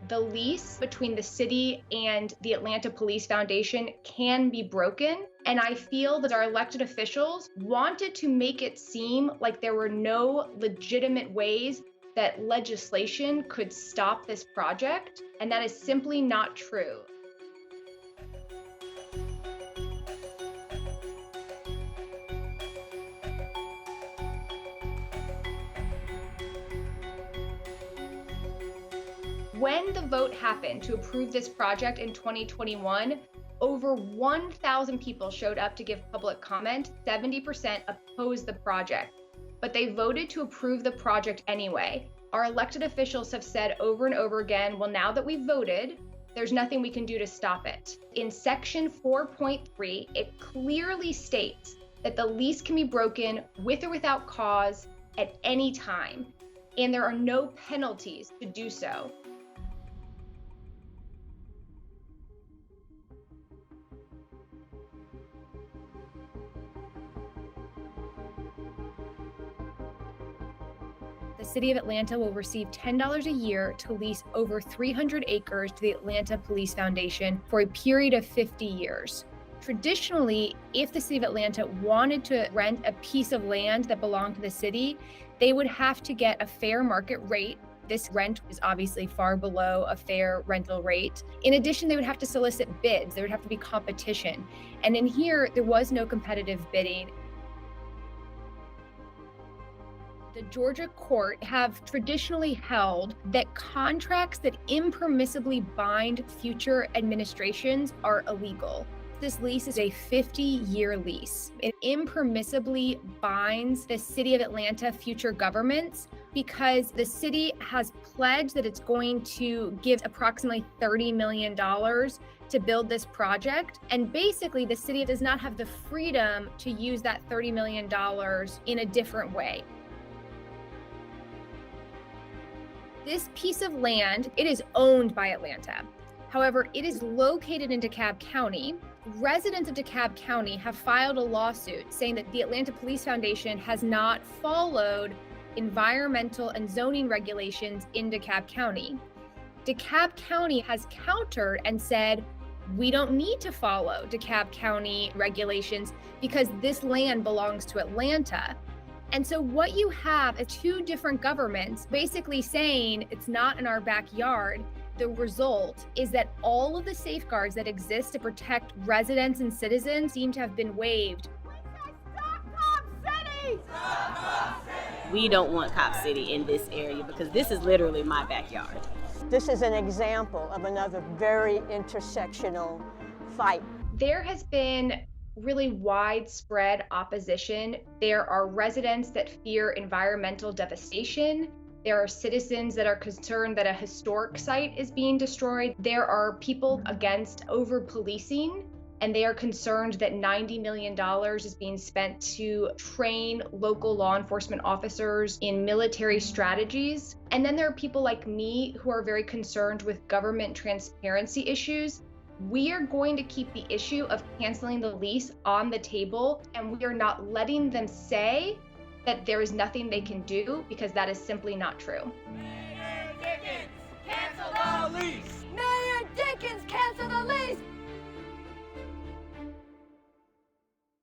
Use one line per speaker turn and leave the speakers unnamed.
The lease between the city and the Atlanta Police Foundation can be broken. And I feel that our elected officials wanted to make it seem like there were no legitimate ways that legislation could stop this project. And that is simply not true. When the vote happened to approve this project in 2021, over 1,000 people showed up to give public comment. 70% opposed the project, but they voted to approve the project anyway. Our elected officials have said over and over again, well, now that we've voted, there's nothing we can do to stop it. In section 4.3, it clearly states that the lease can be broken with or without cause at any time, and there are no penalties to do so. The City of Atlanta will receive $10 a year to lease over 300 acres to the Atlanta Police Foundation for a period of 50 years. Traditionally, if the City of Atlanta wanted to rent a piece of land that belonged to the city, they would have to get a fair market rate. This rent is obviously far below a fair rental rate. In addition, they would have to solicit bids. There would have to be competition. And in here, there was no competitive bidding. The Georgia court have traditionally held that contracts that impermissibly bind future administrations are illegal. This lease is a 50-year lease. It impermissibly binds the City of Atlanta future governments because the city has pledged that it's going to give approximately $30 million to build this project. And basically, the city does not have the freedom to use that $30 million in a different way. This piece of land, it is owned by Atlanta. However, it is located in DeKalb County. Residents of DeKalb County have filed a lawsuit saying that the Atlanta Police Foundation has not followed environmental and zoning regulations in DeKalb County. DeKalb County has countered and said, we don't need to follow DeKalb County regulations because this land belongs to Atlanta. And so what you have is two different governments basically saying it's not in our backyard. The result is that all of the safeguards that exist to protect residents and citizens seem to have been waived.
We don't want Cop City in this area because this is literally my backyard.
This is an example of another very intersectional fight.
There has been really widespread opposition. There are residents that fear environmental devastation. There are citizens that are concerned that a historic site is being destroyed. There are people against over-policing, and they are concerned that $90 million is being spent to train local law enforcement officers in military strategies. And then there are people like me who are very concerned with government transparency issues. We are going to keep the issue of canceling the lease on the table, and we are not letting them say that there is nothing they can do, because that is simply not true.
Cancel the lease!